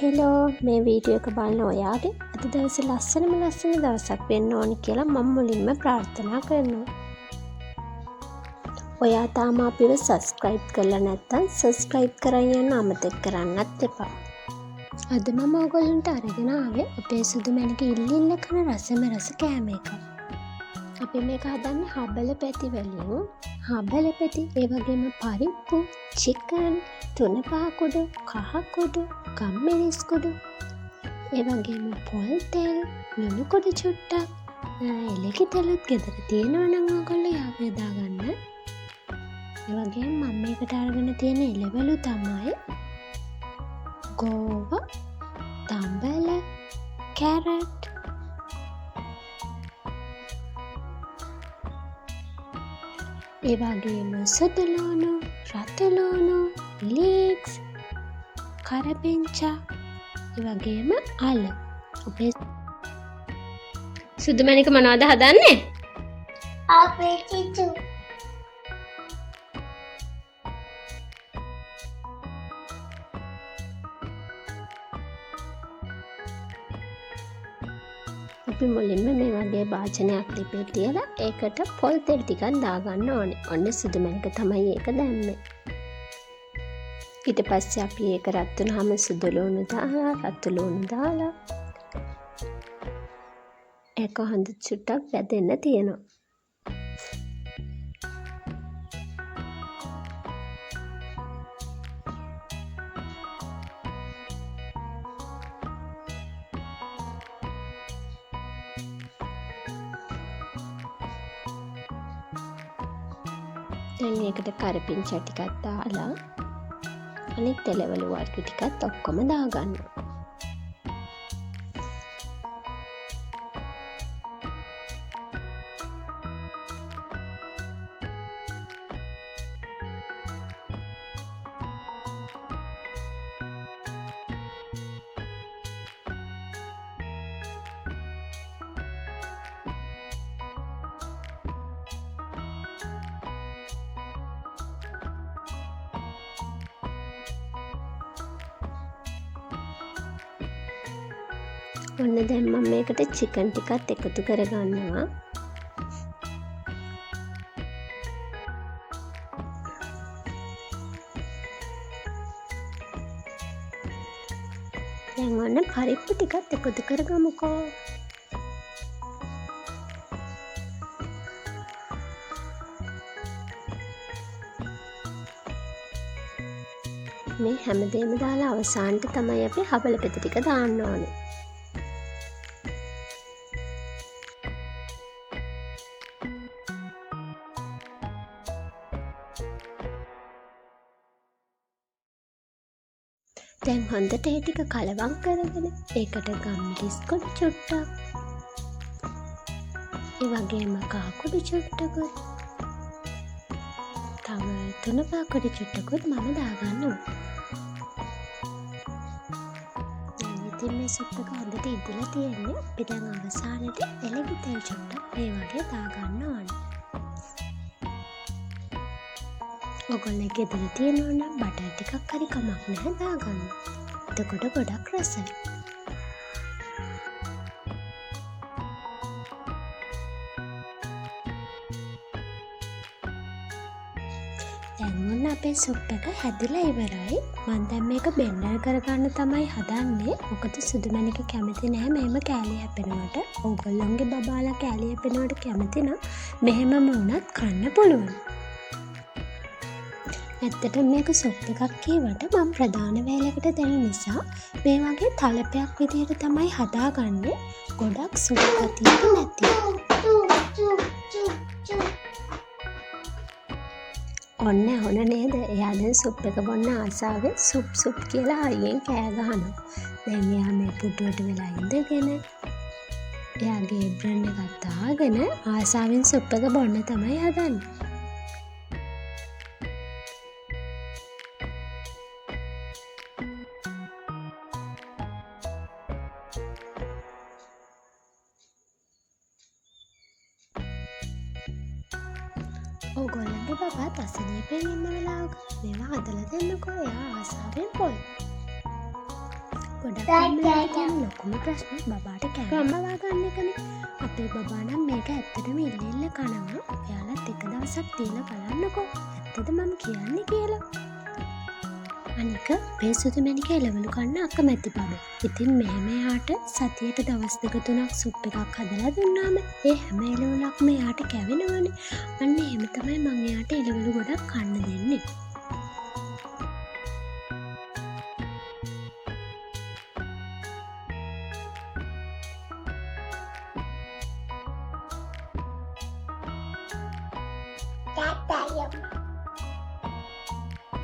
Hello මේ video එක බලන ඔයාගේ අද දවසේ ලස්සන දවසක් වෙන්න ඕනි කියලා මම මුලින්ම ප්‍රාර්ථනා කරනවා. ඔයා තාම අපිව සබස්ක්‍රයිබ් කරලා නැත්නම් සබස්ක්‍රයිබ් කරන් යන්න අමතක කරන්නත් එපා. අද මම ඔයගොල්ලන්ට අරගෙන ආවේ අපේ සුදු මැණික ඉල්ලිල්ල කන රසම රස කෑම එකක්. අපි මේක හදන්නේ හබල පැති වලින්. හබල පැති ඒ වගේම පරිප්පු, චිකන්, තුනපහ කුඩු, කහ කුඩු, කම්මිරිස් කුඩු, ඒ වගේම පොල් තෙල්, ලුණු කුඩු චුට්ටක්, එලකිරි තෙලුත් ගෙදර තියෙනවා නම් ඔයගොල්ලෝ යාව දාගන්න. ඒ වගේම මම මේකට අරගෙන තියෙන එළවලු තමයි ගෝව, තම්බල, කැරට්, ඒ වගේම සුදු ලුණු, රතු ලුණු, ලීක්ස්, කරපිංචා, ඒ වගේම අල. අපේ සුදු මැණික මොනවද හදන්නේ? අපේ චිචු. අපි මුලින්ම මේ වගේ භාජනයක් ලිපේ තියලා ඒකට පොල් තෙල් ටිකක් දාගන්න ඕනේ. ඔන්න සුදු මැණික තමයි ඒක දැම්මේ. ඊට පස්සේ අපි ඒක රත් වුනහම සුදු ලුණු දාලා, රතු ලුණු දාලා ඒක හොඳ චුට්ටක් වැදෙන්න තියෙනවා. දැන් ඒකට කරපිංචා ටිකක් දාලා අනිත් එළවලු වර්ග ටිකත් ඔක්කොම දාගන්න. ඔන්න දැන් මම මේකට චිකන් ටිකත් එකතු කරගන්නවා. දැන් ඔන්න පරිප්පු ටිකත් එකතු කරගමුකෝ. මේ හැමදේම දාලා අවසානට තමයි අපි හබල පෙති ටික දාන්න ඕනේ. දැන් හොඳට ඒ ටික කලවම් කරගෙන ඒකට ගම්මිරිස් කුඩු චුට්ටක්, ඒ වගේම කහ කුඩු චුට්ටකුත්, තව තුනපහ කුඩු චුට්ටකුත් මම දාගන්නවා. දැන් ඉතින් මේ සුප් එක හොඳට ඉදලා තියෙන්නේ. අපි දැන් අවසානයේ එළකිරි තෙල් චුට්ටක් මේ වගේ දාගන්න ඕනේ. ඔයගොල්ලෝ ගෙදර තියෙනවා නම් බටර් ටිකක් හරි කමක් නැහැ දාගන්න. එතකොට ගොඩක් රසයි. දැන් ඔන්න අපේ සුප් එක හැදිලා ඉවරයි. මම දැන් මේක බෙන්ඩර් කරගන්න තමයි හදන්නේ. මොකද සුදු මැණික කැමති නැහැ මෙහෙම කෑලි හැපෙනවට. ඔයගොල්ලෝගේ බබාලා කෑලි හැපෙනවට කැමති නම් මෙහෙමම වුණත් කන්න පුළුවන්. ඇත්තට මේක සුප් එකක් කීවට මම ප්‍රධාන වේලකට දෙන නිසා මේ වගේ තලපයක් විදිහට තමයි හදාගන්නේ. ගොඩක් සුප් ගතියක් නැති. ඔන්න හොන නේද? එයා දැන් සුප් එක බොන්න ආසාවෙන් සුප් කියලා හයියෙන් කෑ ගහනවා. දැන් එයා මේ පුටුවට වෙලා ඉඳගෙන එයාගේ ඒප්‍රන් එකක් දාගෙන ආසාවෙන් සුප් එක බොන්න තමයි හදන්නේ. ඔයගොල්ලන්ගේ බබාත් අසනීපෙන් ඉන්න වෙලාවක මේවා හදලා දෙන්නකෝ. එයා ආසාවෙන් පොල්. ගොඩක් අම්මලාට තියෙන ලොකුම ප්‍රශ්නේ බබාට කෑම බවා ගන්න එකනේ. අපේ බබා නම් මේක ඇත්තටම ඉල්ල කනවා. එයාලත් එක දවසක් තියලා බලන්නකෝ. ඇත්තද මම කියන්නේ කියලා. අනික අපේ සුදු මැණික එළවලු කන්න අකමැති බබා. ඉතින් මෙහෙම එයාට සතියට දවස් 2-3ක් සුප් එකක් හදලා දුන්නාම ඒ හැම එළවලුක්ම එයාට කැවෙනවනේ. අන්න එහෙම තමයි මම එයාට එළවලු ගොඩක් කන්න දෙන්නේ.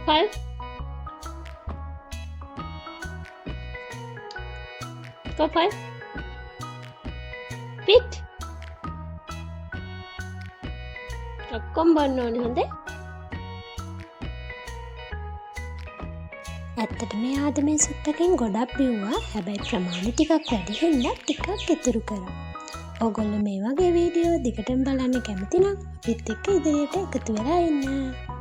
Five. Go 5. Pit. ඔක්කොම බන්න ඕනේ හොඳේ. ඇත්තට මේ ආද මේ සුප් එකෙන් ගොඩක් බිව්වා. හැබැයි ප්‍රමාණය ටිකක් වැඩි හින්දා ටිකක් ඉතුරු කරා. ඔයගොල්ලෝ මේ වගේ වීඩියෝ දිගටම බලන්න කැමති නම් අපිත් එක්ක ඉදිරියට එකතු වෙලා ඉන්න.